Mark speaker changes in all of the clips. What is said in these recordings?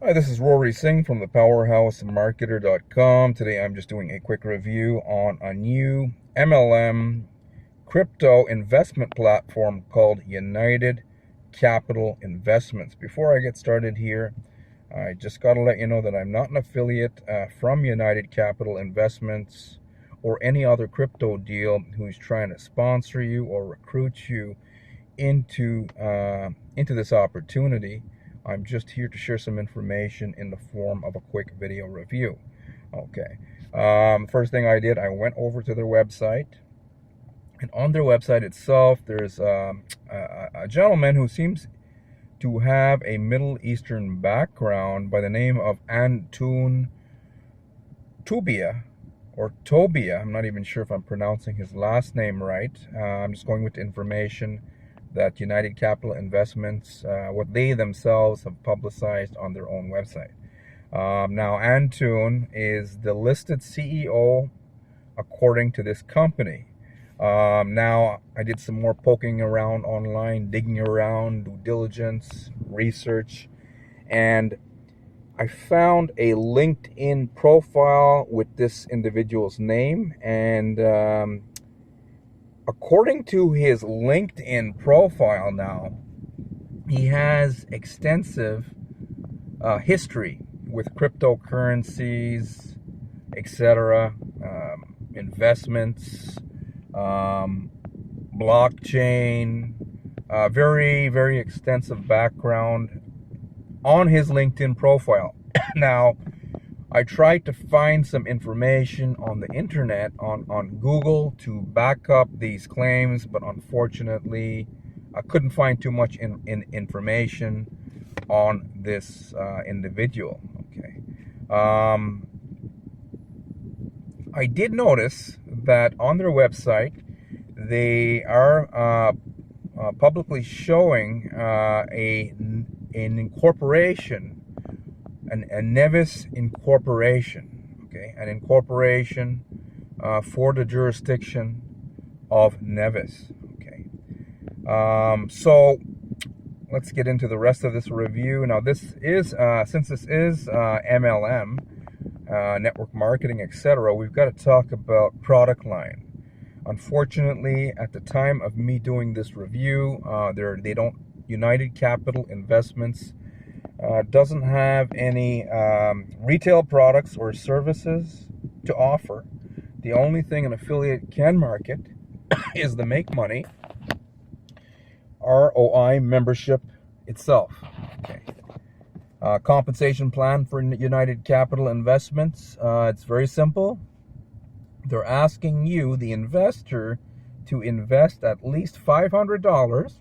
Speaker 1: Hi, this is Rory Singh from the PowerhouseMarketer.com. Today I'm just doing a quick review on a new MLM crypto investment platform called United Capital Investments. Before I get started here, I just got to let you know that I'm not an affiliate from United Capital Investments or any other crypto deal who's trying to sponsor you or recruit you into this opportunity. I'm just here to share some information in the form of a quick video review. Okay. First thing I did, I went over to their website. And on their website itself, there's a gentleman who seems to have a Middle Eastern background by the name of Antoon Tobia, or Tobia. I'm not even sure if I'm pronouncing his last name right. I'm just going with the information that United Capital Investments, what they themselves have publicized on their own website. Now, Antoon is the listed CEO according to this company. Now, I did some more poking around online, digging around, due diligence, research, and I found a LinkedIn profile with this individual's name, and according to his LinkedIn profile now, he has extensive history with cryptocurrencies, etc., investments, blockchain, very, very extensive background on his LinkedIn profile. Now, I tried to find some information on the internet, on Google, to back up these claims, but unfortunately, I couldn't find too much information on this individual. Okay. I did notice that on their website, they are publicly showing an incorporation, a Nevis incorporation, okay, an incorporation for the jurisdiction of Nevis, okay. So let's get into the rest of this review. Now, this is since this is MLM, network marketing, etc., we've got to talk about product line. Unfortunately, at the time of me doing this review, they don't. United Capital Investments doesn't have any retail products or services to offer. The only thing an affiliate can market is the make money ROI membership itself. Okay. Compensation plan for United Capital Investments. It's very simple. They're asking you, the investor, to invest at least $500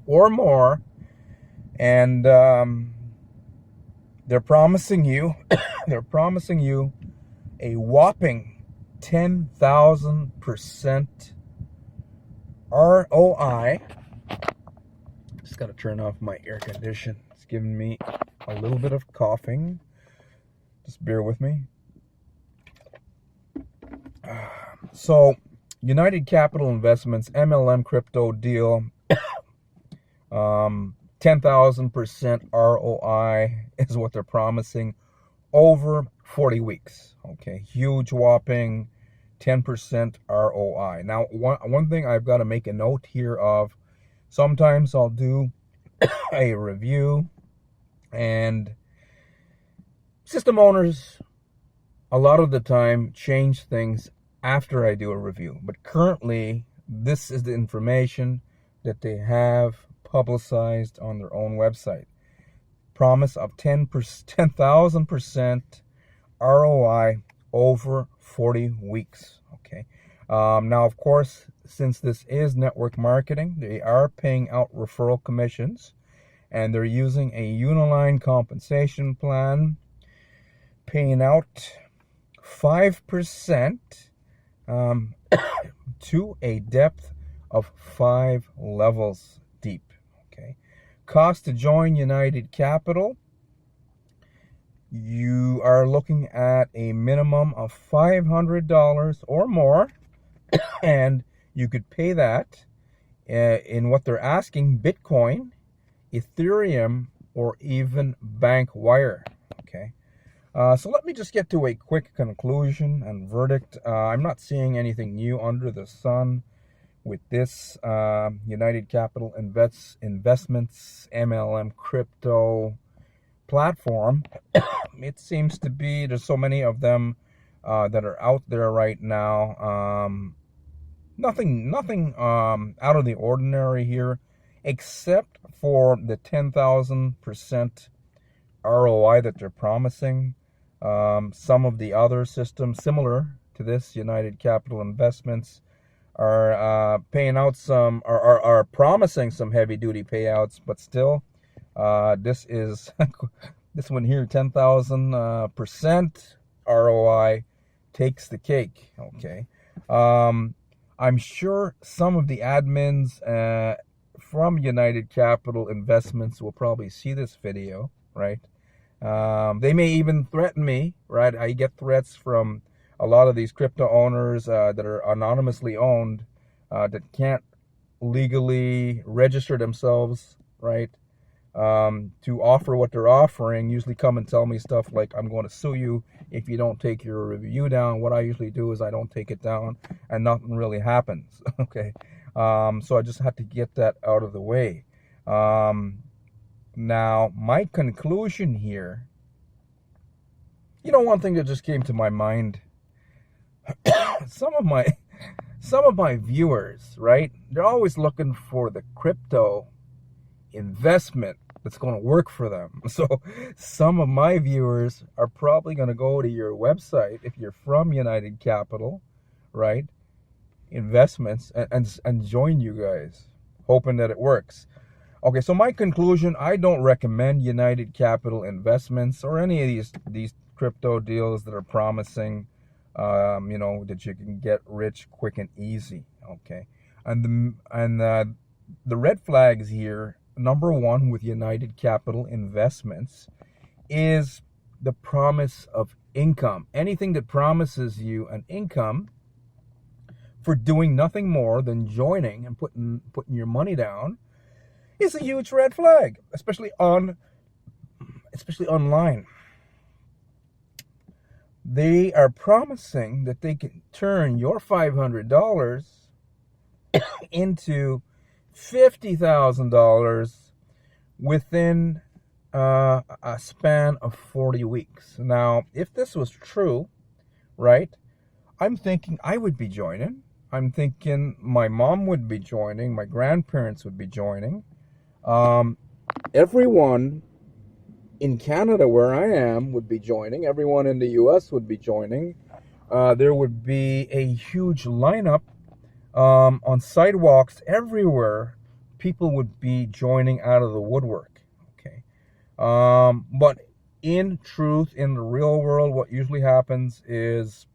Speaker 1: or more, and they're promising you a whopping 10,000% ROI. Just got to turn off my air condition. It's giving me a little bit of coughing. Just bear with me. So, United Capital Investments MLM crypto deal, 10,000% ROI is what they're promising over 40 weeks. Okay, huge whopping 10% ROI. Now, one thing I've got to make a note here of, sometimes I'll do a review, and system owners a lot of the time change things after I do a review. But currently, this is the information that they have publicized on their own website. Promise of 10,000% ROI over 40 weeks. Okay. Now, of course, since this is network marketing, they are paying out referral commissions, and they're using a Uniline compensation plan, paying out 5% to a depth of 5 levels deep. Okay. Cost to join United Capital, you are looking at a minimum of $500 or more, and you could pay that in what they're asking: Bitcoin, Ethereum, or even bank wire. Okay. So let me just get to a quick conclusion and verdict. I'm not seeing anything new under the sun with this United Capital Investments MLM crypto platform. It seems to be there's so many of them that are out there right now. Nothing out of the ordinary here, except for the 10,000% ROI that they're promising. Some of the other systems similar to this, United Capital Investments, are paying out some, are promising some heavy duty payouts, but still, this is this one here, 10,000% ROI takes the cake. Okay. I'm sure some of the admins from United Capital Investments will probably see this video, right? They may even threaten me, right? I get threats from a lot of these crypto owners that are anonymously owned that can't legally register themselves, right? To offer what they're offering, usually come and tell me stuff like, I'm going to sue you if you don't take your review down. What I usually do is I don't take it down and nothing really happens. Okay. So I just had to get that out of the way. Now, my conclusion here, one thing that just came to my mind, some of my viewers, right? They're always looking for the crypto investment that's going to work for them. So some of my viewers are probably going to go to your website if you're from United Capital, right? Investments and join you guys, hoping that it works. Okay, so my conclusion, I don't recommend United Capital Investments or any of these crypto deals that are promising that you can get rich quick and easy. Okay. And the red flags here, number one with United Capital Investments, is the promise of income. Anything that promises you an income for doing nothing more than joining and putting your money down is a huge red flag, especially online. They are promising that they can turn your $500 into $50,000 within a span of 40 weeks. Now, if this was true, right, I'm thinking I would be joining. I'm thinking my mom would be joining. My grandparents would be joining. Everyone in Canada where I am would be joining. Everyone in the US would be joining. There would be a huge lineup on sidewalks everywhere. People would be joining out of the woodwork. Okay. But in truth, in the real world, what usually happens is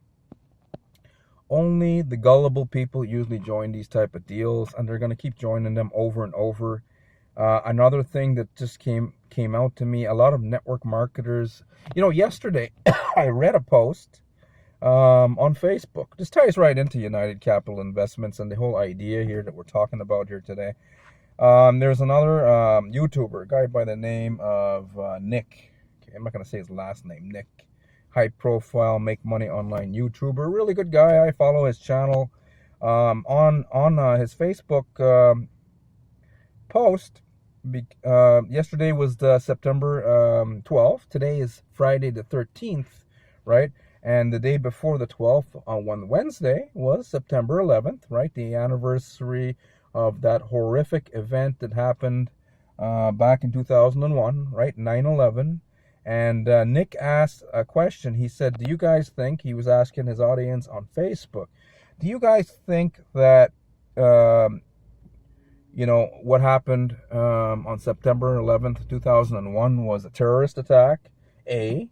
Speaker 1: only the gullible people usually join these type of deals, and they're going to keep joining them over and over. Another thing that just came out to me, a lot of network marketers, yesterday I read a post on Facebook. This ties right into United Capital Investments and the whole idea here that we're talking about here today. There's another YouTuber, a guy by the name of Nick. Okay, I'm not going to say his last name. Nick. High profile, make money online YouTuber. Really good guy. I follow his channel. On his Facebook post, yesterday was the September 12th. Today is Friday the 13th, right? And the day before the 12th, on Wednesday, was September 11th, right? The anniversary of that horrific event that happened back in 2001, right? 9/11. And Nick asked a question. He said, do you guys think, he was asking his audience on Facebook, do you guys think that, what happened on September 11th, 2001 was a terrorist attack? A.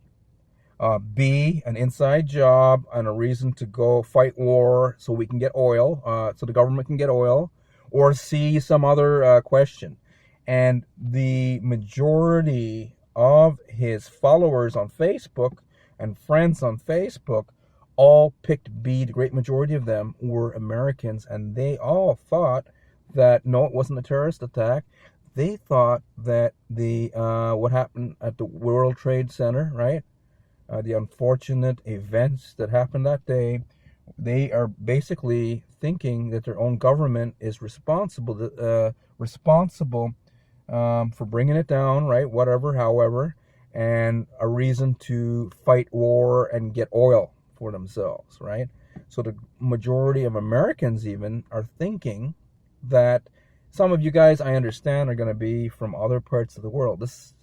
Speaker 1: B, an inside job and a reason to go fight war so we can get oil, so the government can get oil? Or C, some other question? And the majority of his followers on Facebook and friends on Facebook all picked B. The great majority of them were Americans, and they all thought that no, it wasn't a terrorist attack. they thought that the what happened at the World Trade Center, right? The unfortunate events that happened that day, they are basically thinking that their own government is responsible for bringing it down, right? Whatever, however, and a reason to fight war and get oil for themselves, right? So the majority of Americans even are thinking that some of you guys, I understand, are going to be from other parts of the world. This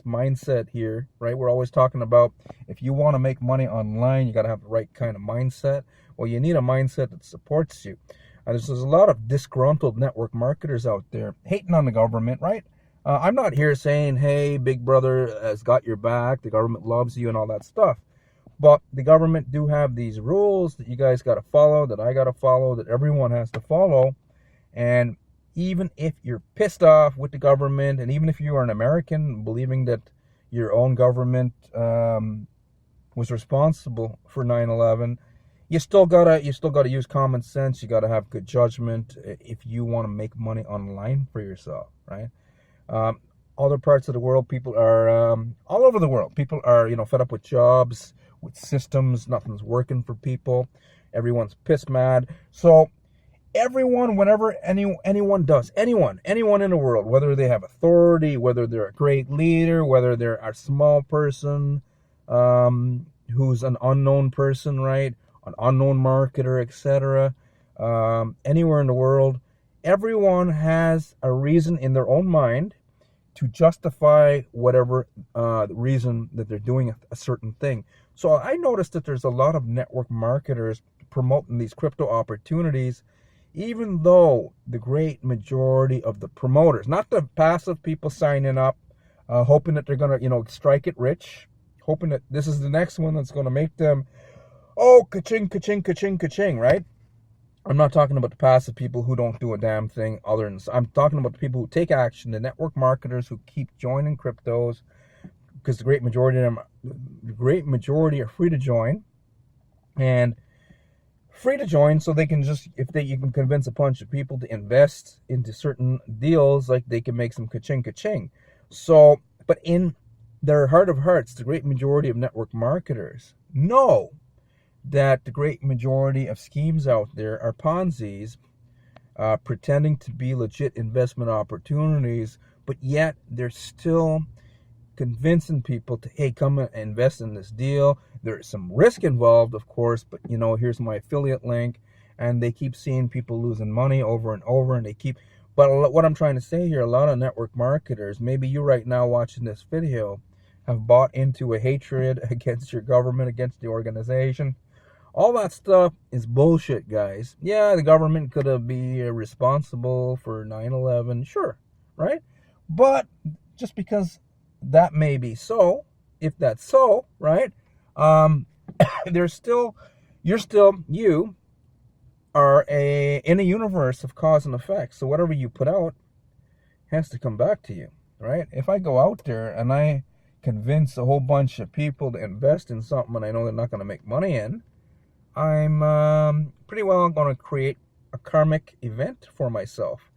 Speaker 1: mindset here, right? We're always talking about if you want to make money online, you got to have the right kind of mindset. Well, you need a mindset that supports you. There's a lot of disgruntled network marketers out there hating on the government, right? I'm not here saying, hey, Big Brother has got your back, the government loves you and all that stuff. But the government do have these rules that you guys got to follow, that I got to follow, that everyone has to follow. And even if you're pissed off with the government, and even if you are an American believing that your own government was responsible for 9/11, you still gotta use common sense. You gotta have good judgment if you want to make money online for yourself, right? Other parts of the world, people are all over the world. People are fed up with jobs, with systems. Nothing's working for people. Everyone's pissed mad. So everyone, whenever anyone does, anyone in the world, whether they have authority, whether they're a great leader, whether they're a small person who's an unknown person, right, an unknown marketer, etc., anywhere in the world, everyone has a reason in their own mind to justify whatever reason that they're doing a certain thing. So I noticed that there's a lot of network marketers promoting these crypto opportunities, even though the great majority of the promoters, not the passive people signing up, hoping that they're going to, strike it rich, hoping that this is the next one that's going to make them, oh, ka-ching, ka-ching, ka-ching, ka-ching, right? I'm not talking about the passive people who don't do a damn thing other than, I'm talking about the people who take action, the network marketers who keep joining cryptos, because the great majority are free to join, and free to join so they can just, you can convince a bunch of people to invest into certain deals, like they can make some ka-ching, ka-ching. So, but in their heart of hearts, the great majority of network marketers know that the great majority of schemes out there are Ponzi's, pretending to be legit investment opportunities, but yet they're still convincing people to, hey, come and invest in this deal. There's some risk involved, of course, but here's my affiliate link, and they keep seeing people losing money over and over, and but what I'm trying to say here, a lot of network marketers, maybe you right now watching this video, have bought into a hatred against your government, against the organization. All that stuff is bullshit, guys. Yeah, the government could be responsible for 9/11, sure, right? But just because that may be so, if that's so, right? You are in a universe of cause and effect. So whatever you put out has to come back to you, right? If I go out there and I convince a whole bunch of people to invest in something and I know they're not going to make money in, I'm pretty well going to create a karmic event for myself.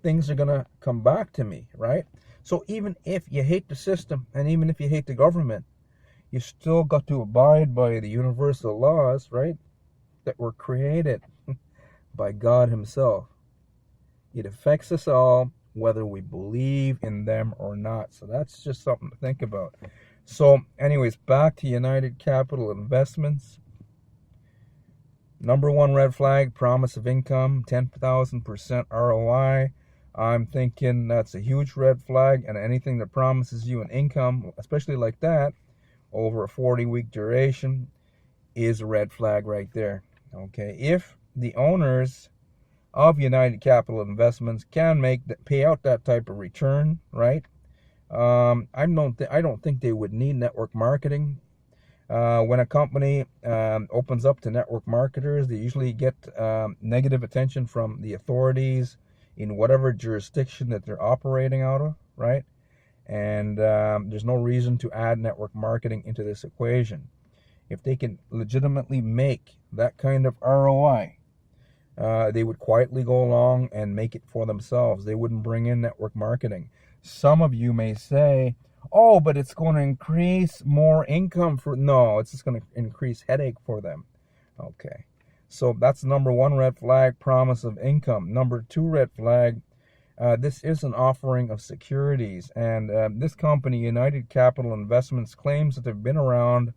Speaker 1: Things are going to come back to me, right? So even if you hate the system and even if you hate the government, you still got to abide by the universal laws, right, that were created by God himself. It affects us all, whether we believe in them or not. So that's just something to think about. So anyways, back to United Capital Investments. Number one red flag, promise of income, 10,000% ROI. I'm thinking that's a huge red flag, and anything that promises you an income, especially like that, over a 40-week duration, is a red flag right there. Okay, if the owners of United Capital Investments can pay out that type of return, right? I don't think they would need network marketing. When a company opens up to network marketers, they usually get negative attention from the authorities in whatever jurisdiction that they're operating out of, right? And there's no reason to add network marketing into this equation. If they can legitimately make that kind of ROI, they would quietly go along and make it for themselves. They wouldn't bring in network marketing. Some of you may say, oh, but it's going to increase more income for... No, it's just going to increase headache for them. Okay. So that's number one red flag, promise of income. Number two red flag, this is an offering of securities. And this company, United Capital Investments, claims that they've been around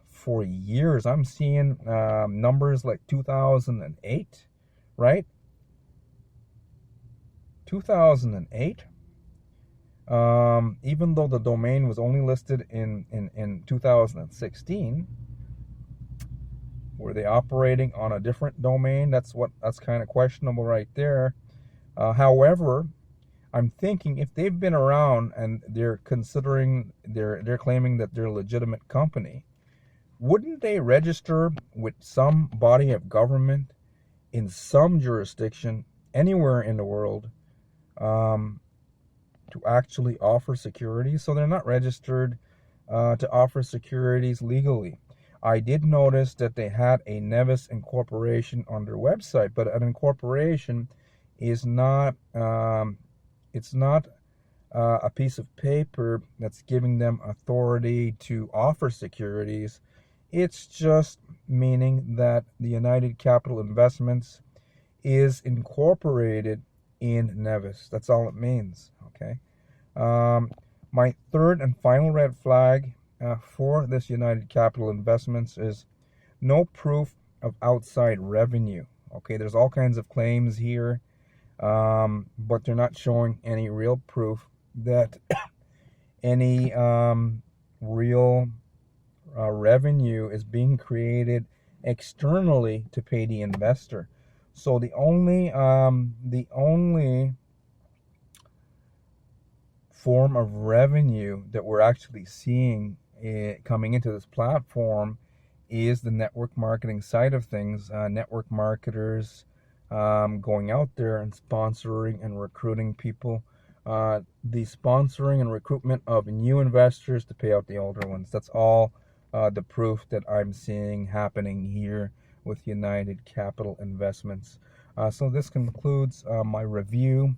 Speaker 1: for years. I'm seeing numbers like 2008, right? 2008. Even though the domain was only listed in 2016, were they operating on a different domain? That's kind of questionable right there. However, I'm thinking if they've been around and they're considering they're claiming that they're a legitimate company, wouldn't they register with some body of government in some jurisdiction anywhere in the world to actually offer securities? So they're not registered to offer securities legally. I did notice that they had a Nevis incorporation on their website, but an incorporation is not, it's not a piece of paper that's giving them authority to offer securities. It's just meaning that the United Capital Investments is incorporated in Nevis. That's all it means. Okay. My third and final red flag for this United Capital Investments is no proof of outside revenue. Okay, there's all kinds of claims here, but they're not showing any real proof that any real revenue is being created externally to pay the investor. So the only form of revenue that we're actually seeing coming into this platform is the network marketing side of things. Network marketers going out there and sponsoring and recruiting people. The sponsoring and recruitment of new investors to pay out the older ones. That's all the proof that I'm seeing happening here with United Capital Investments. So this concludes my review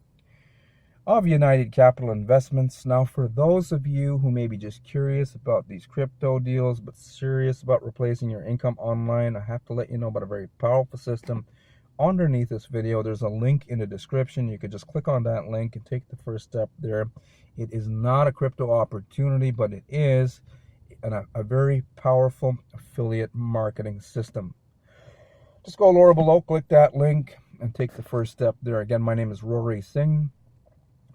Speaker 1: of United Capital Investments. Now, for those of you who may be just curious about these crypto deals but serious about replacing your income online, I have to let you know about a very powerful system underneath this video. There's a link in the description. You could just click on that link and take the first step there. It is not a crypto opportunity, but it is a very powerful affiliate marketing system. Just go lower below, click that link, and take the first step there. Again, my name is Rory Singh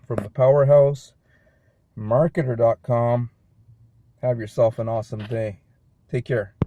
Speaker 1: from the Powerhouse Marketer.com. Have yourself an awesome day. Take care.